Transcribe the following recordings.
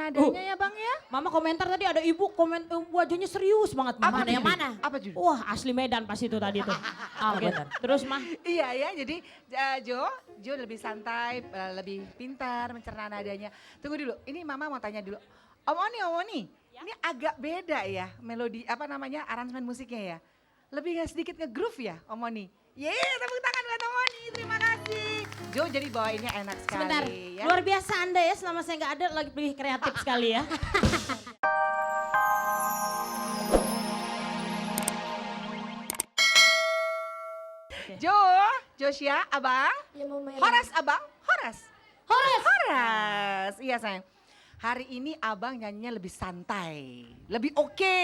nadanya ya Bang ya. Mama komentar tadi ada ibu wajahnya serius banget. Apa Mama. yang mana? Apa judul? Wah asli Medan pas itu tadi tuh. Oke, terus mah. Iya ya, jadi Jo lebih santai, lebih pintar mencerna nadanya. Tunggu dulu, ini Mama mau tanya dulu. Om Oni, ini agak beda ya melodi, aransemen musiknya ya. Lebih sedikit nge-groove ya Om Oni. Yeay, tepuk tangan buat Om Oni, terima kasih. Jo jadi bawainnya enak sekali. Sebentar, ya. luar biasa Anda ya selama saya nggak ada lagi lebih kreatif sekali ya. Josia, Abang. Ya Mama Ira. Horas, Abang. Horas. Horas. Horas. Iya sayang. Hari ini Abang nyanyinya lebih santai. Lebih oke.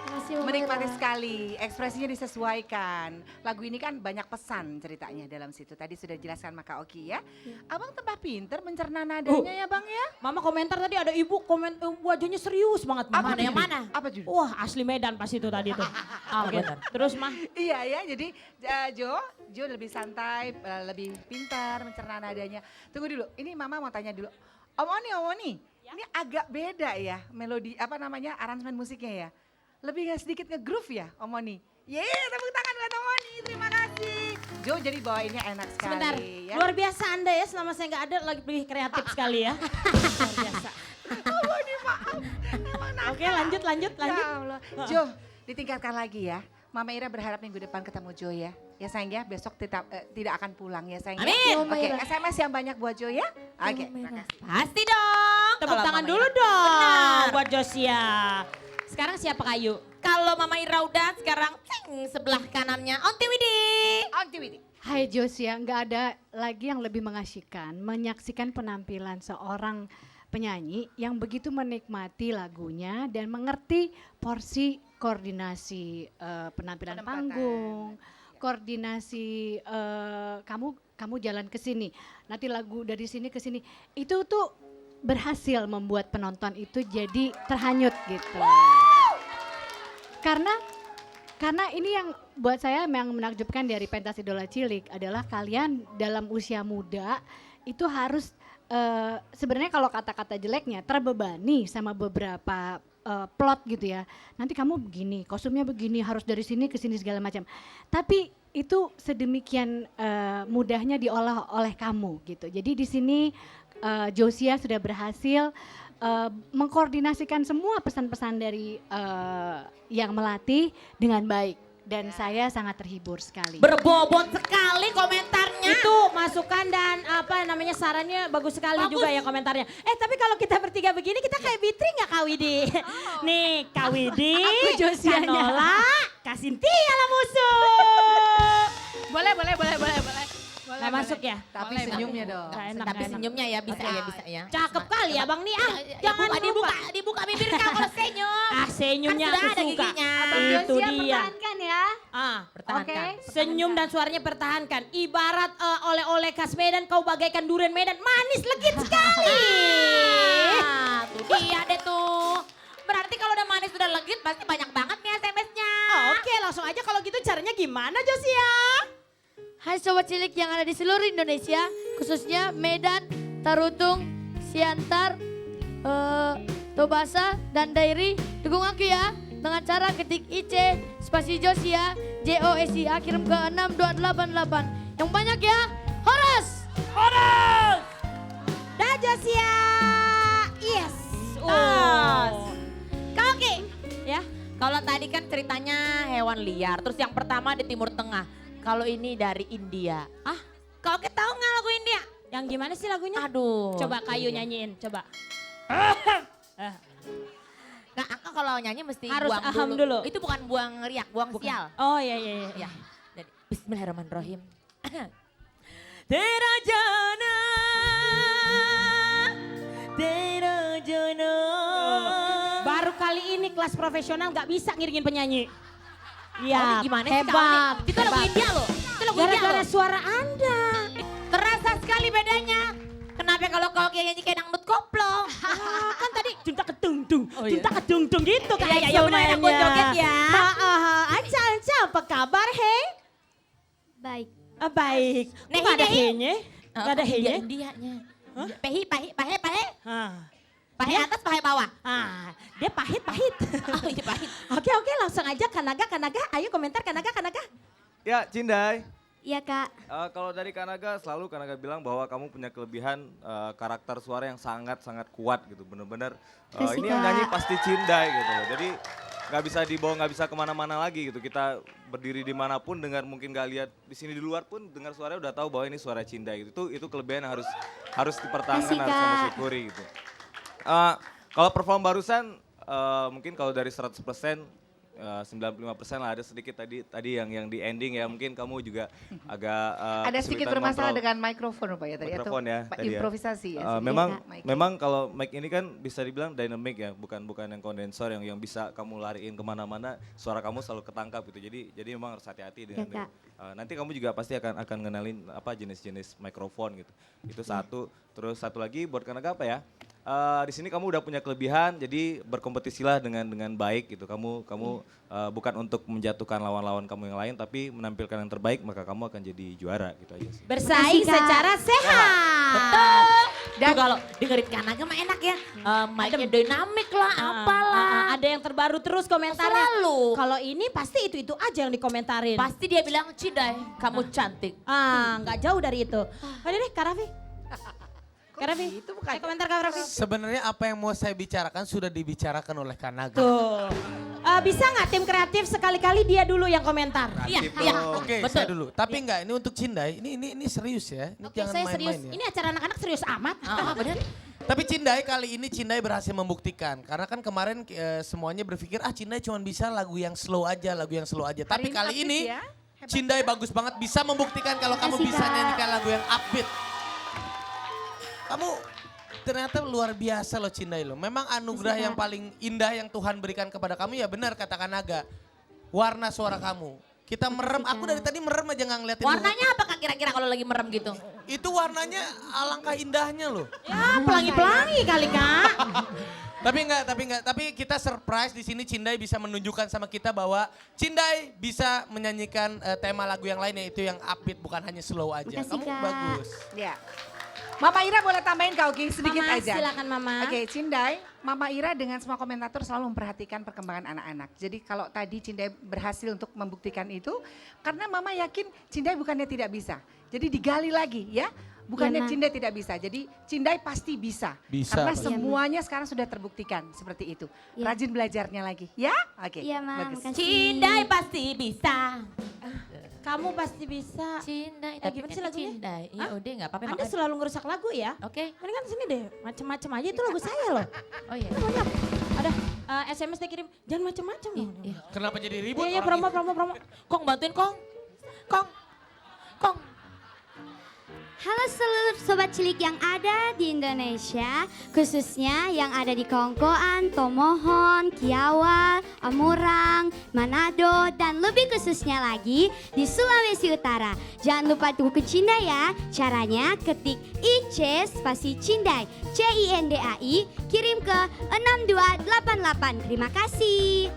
Makasih Mama Menikmati Ira. sekali. Ekspresinya disesuaikan. Lagu ini kan banyak pesan ceritanya dalam situ. Tadi sudah dijelaskan Maka Oki ya. Abang tambah pinter mencerna nadanya ya Bang ya. Mama komentar tadi ada ibu wajahnya serius banget. Mama. yang mana? Apa judul? Wah asli Medan pas itu tadi tuh. Oke, terus mah. Iya ya, jadi Jo lebih santai, lebih pintar mencerna nadanya. Tunggu dulu, ini Mama mau tanya dulu. Om Oni, ini agak beda ya melodi, aransemen musiknya ya. Lebih sedikit nge-groove ya Om Oni. Yeay, tepuk tangan buat Om Oni, terima kasih. Jo jadi bawainnya enak sekali. Sebentar, ya. luar biasa Anda ya selama saya nggak ada lagi lebih kreatif sekali ya. Luar biasa. Om Oni maaf, emang nakal. Oke lanjut. Ya Allah. Jo, ditingkatkan lagi ya. Mama Ira berharap minggu depan ketemu Jo ya. Ya sayang ya, besok tidak akan pulang ya sayang. Amin. Ya. Mama Oke, Ira. SMS yang banyak buat Jo ya. Oke, Mama Ira. Pasti dong. Tepuk Kalau tangan Mama dulu Ira. dong Benar. buat Josia. Sekarang siapa Kayu? Kalau Mama Ira udah sekarang sebelah kanannya Onti Widi. Aunty Widi. Hai Josia, nggak ada lagi yang lebih mengasyikan menyaksikan penampilan seorang penyanyi yang begitu menikmati lagunya dan mengerti porsi koordinasi penampilan Penempatan. panggung, koordinasi kamu jalan ke sini, nanti lagu dari sini ke sini, itu tuh berhasil membuat penonton itu jadi terhanyut gitu. Karena ini yang buat saya yang menakjubkan dari pentas idola cilik adalah kalian dalam usia muda itu harus sebenarnya kalau kata-kata jeleknya terbebani sama beberapa plot gitu ya. Nanti kamu begini, kostumnya begini, harus dari sini ke sini segala macam. Tapi itu sedemikian mudahnya diolah oleh kamu gitu. Jadi di sini Josia sudah berhasil mengkoordinasikan semua pesan-pesan dari yang melatih dengan baik dan saya sangat terhibur sekali. Berbobot sekali komentarnya. Itu masukan dan sarannya bagus sekali Bagus. juga ya komentarnya. Tapi kalau kita bertiga begini kita kayak Bitri nggak Kak Widi? Nih Kak Widi, Aku Josianya. Kanola, Kak Cynthia lah musuh. Boleh. Nggak masuk ya? Tapi Boleh, senyumnya dong. Nggak enak, Tapi nggak enak. senyumnya ya bisa Oke. bisa ya. Cakep kali ya Bang nih jangan dibuka, lupa. dibuka bibir kamu kalau senyum. Senyumnya Kan sudah aku ada suka. giginya. Itu Josia dia. pertahankan ya. Pertahankan. Senyum dan suaranya pertahankan. Ibarat oleh-oleh khas Medan kau bagaikan durian Medan. Manis legit sekali. Tuh dia deh tuh. Berarti kalau udah manis udah legit pasti banyak banget nih SMS-nya. Oke langsung aja kalau gitu caranya gimana Josia? Hai Sobat Cilik yang ada di seluruh Indonesia, khususnya Medan, Tarutung, Siantar, Tobasa, dan Dairi. Dukung aku ya dengan cara ketik IC spasi Josia, JOSIA, kirim ke 62288. Yang banyak ya, Horas! Horas! Dah Josia. Yes. Kak Oki, Ya. kalau tadi kan ceritanya hewan liar, terus yang pertama di Timur Tengah. Kalau ini dari India. Kak Oki tahu nggak lagu India? Yang gimana sih lagunya? Aduh. Coba Kayu nyanyiin, coba. Nah, Angka kalau nyanyi mesti Harus buang aham dulu. Itu bukan buang riak, buang sial. Oh iya. Ya. Jadi, Bismillahirrahmanirrahim. Tera jana, baru kali ini kelas profesional nggak bisa ngiringin penyanyi. Ya, gimana sih Kak hebat. Oki? Itu lagu India loh. Itu lagu India Gara-gara loh. suara Anda. Terasa sekali bedanya. Kenapa kalau Kak Oki nyanyi kayak dangdut koplo? Kan tadi junta kedung-dung, Oh, iya. junta kedung-dung gitu kayak Iya, benar, enak buat joget ya. Anca, apa kabar hei? Baik. Baik. Nah, Kok nggak ada ini. he-nya? Nggak ada he-nya? Indianya. Pehi, pahe. Hah. Pahe atas, pahe bawah. Ah, dia pahit. Oh iya pahit. Oke, langsung aja Kanaga. Ayo komentar Kanaga. Ya, Cindai. Iya kak. Kalau dari Kanaga, selalu Kanaga bilang bahwa kamu punya kelebihan karakter suara yang sangat-sangat kuat gitu. Bener-bener Kasih, ini yang Kak. nyanyi pasti Cindai gitu loh. Jadi nggak bisa dibawa, nggak bisa kemana-mana lagi gitu. Kita berdiri dimanapun dengar, mungkin nggak lihat di sini di luar pun dengar suaranya udah tahu bahwa ini suara Cindai gitu. Itu kelebihan yang harus dipertahankan, Kasih, harus kamu Kak. syukuri gitu. Kalau perform barusan mungkin kalau dari 100% 95% lah, ada sedikit tadi yang di ending ya, mungkin kamu juga agak Ada sedikit kesulitan bermasalah ngontrol. dengan mikrofon Pak ya tadi Mikrofon ya, tadi ya. improvisasi ya. Memang kalau mic ini kan bisa dibilang dynamic ya, bukan yang kondensor yang bisa kamu lariin kemana-mana, suara kamu selalu ketangkap gitu. Jadi memang harus hati-hati dengan. Kak. Nanti kamu juga pasti akan ngenalin apa jenis-jenis mikrofon gitu. Itu satu. Terus satu lagi buat Kanaga apa ya? Di sini kamu udah punya kelebihan, jadi berkompetisilah dengan baik gitu. Kamu bukan untuk menjatuhkan lawan-lawan kamu yang lain, tapi menampilkan yang terbaik, maka kamu akan jadi juara gitu aja sih. Bersaing Kasih, Kak. secara sehat. Betul. Dan kalau dengerin Kanaga mah enak ya. Mic-nya dinamik lah, apalah. Ada yang terbaru terus komentarnya. Selalu. Kalau ini pasti itu aja yang dikomentarin. Pasti dia bilang, Cindai, kamu cantik. Nggak jauh dari itu. Udah deh, Kak Raffi. Kak Raffi, itu bukan. komentar Kak Raffi. Sebenarnya apa yang mau saya bicarakan sudah dibicarakan oleh Kanaga. Tuh. Bisa nggak tim kreatif sekali-kali dia dulu yang komentar? Iya, Gitu. iya. Oke, Betul. saya dulu. Tapi enggak, ini untuk Cindai, ini serius ya. Ini Oke, jangan saya serius. main-main ya. Ini acara anak-anak serius amat. Bener. Tapi Cindai kali ini Cindai berhasil membuktikan. Karena kan kemarin semuanya berpikir Cindai cuma bisa lagu yang slow aja. Tapi kali ini ya. Cindai bagus banget bisa membuktikan kalau kamu Kasih, bisa Kak. nyanyikan lagu yang upbeat. Kamu ternyata luar biasa loh Cindai loh. Memang anugerah Kasih, Kak. yang paling indah yang Tuhan berikan kepada kamu ya benar kata Kanaga. Warna suara kamu. Kita merem, aku dari tadi merem aja nggak ngeliatin. Warnanya apa Kak kira-kira kalau lagi merem gitu? Itu warnanya alangkah indahnya loh. Ya, pelangi-pelangi kali Kak. Tapi kita surprise di sini Cindai bisa menunjukkan sama kita bahwa Cindai bisa menyanyikan tema lagu yang lain yaitu yang upbeat bukan hanya slow aja. Makasih, Kamu Kak. bagus. Ya. Mama Ira boleh tambahin Kak Oki sedikit Mama, aja. silakan Mama. Oke, Cindai, Mama Ira dengan semua komentator selalu memperhatikan perkembangan anak-anak. Jadi kalau tadi Cindai berhasil untuk membuktikan itu, karena Mama yakin Cindai bukannya tidak bisa. Jadi digali lagi ya, bukannya Iya, Ma. Cindai tidak bisa. Jadi Cindai pasti bisa. Bisa, Karena pasti. semuanya sekarang sudah terbuktikan seperti itu. Iya. Rajin belajarnya lagi, ya? Oke, Iya, Ma, bagus. makasih. Cindai pasti bisa. Kamu pasti bisa. Cindai, gimana sih lagunya? Cindai. Iya udah nggak apa-apa. Anda makanya- selalu ngerusak lagu ya. Oke. Mendingan sini deh, macem-macem aja itu lagu saya loh. Oh iya. Banyak. Ada SMS dia kirim, jangan macem-macem loh. Iya. Kenapa jadi ribut? Iya, orang promo. Kong bantuin Kong. Kong. Halo seluruh sobat cilik yang ada di Indonesia, khususnya yang ada di Kongkoan, Tomohon, Kiawal, Amurang, Manado, dan lebih khususnya lagi di Sulawesi Utara. Jangan lupa tunggu ke Cindai ya. Caranya ketik IC spasi Cindai, CINDAI, kirim ke 6288. Terima kasih.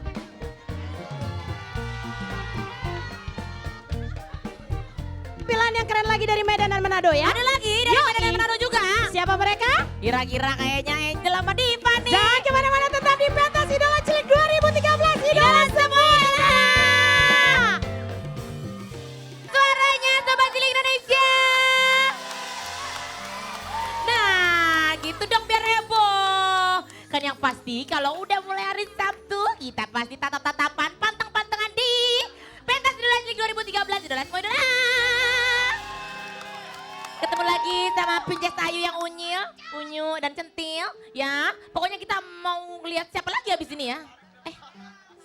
Pilihan yang keren lagi dari Medan dan Manado ya. Ada lagi dari Medan dan Manado juga. Siapa mereka? Kira-kira kayaknya Angel sama Diva nih. Jangan kemana-mana, tetap di pentas Idola Cilik 2013. Idola semua. Suaranya Sobat Cilik Indonesia. Nah gitu dong biar heboh. Kan yang pasti kalau udah mulai hari Sabtu kita pasti tatap-tatapan pantang-pantangan di pentas Idola Cilik 2013. Idola semua idola. Ketemu lagi sama Princess Ayu yang unyu dan centil ya. Pokoknya kita mau lihat siapa lagi habis ini ya.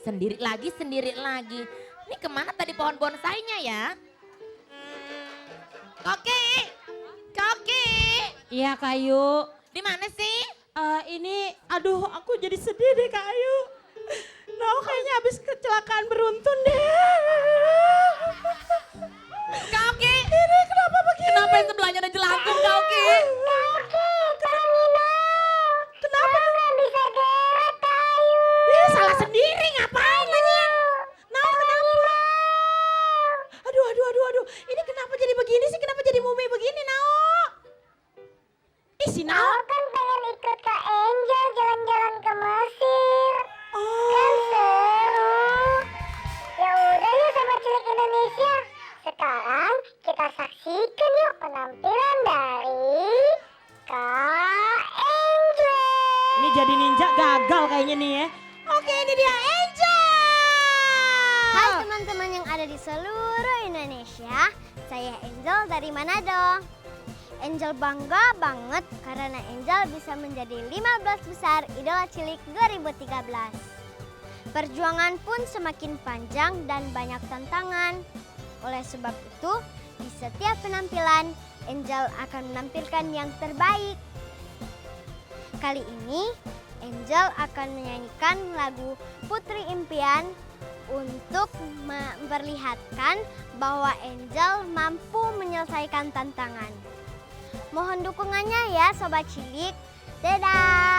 Sendiri lagi. Ini kemana tadi pohon bonsainya ya? Koki. Iya Kayu. Di mana sih? Aduh aku jadi sedih deh Kak Ayu. Nah kayaknya habis kecelakaan beruntun deh. Koki. Ini kenapa begini? Kenapa yang sebelahnya ada jelangkung Koki? Kenapa? Nggak bisa gerak Kayu. Salah sendiri ngapain lagi? Nah kenapa? Aduh. Ini kenapa jadi begini sih? Kenapa jadi mumi begini Nao? Ih si Nao. Kan pengen ikut ke Angel Saksikan yuk penampilan dari Kak Angel. Ini jadi ninja gagal kayaknya nih ya. Oke, ini dia Angel. Hai teman-teman yang ada di seluruh Indonesia, saya Angel dari Manado. Angel bangga banget karena Angel bisa menjadi 15 besar Idola Cilik 2013. Perjuangan pun semakin panjang dan banyak tantangan. Oleh sebab itu, di setiap penampilan, Angel akan menampilkan yang terbaik. Kali ini, Angel akan menyanyikan lagu Putri Impian untuk memperlihatkan bahwa Angel mampu menyelesaikan tantangan. Mohon dukungannya ya Sobat Cilik. Dadah!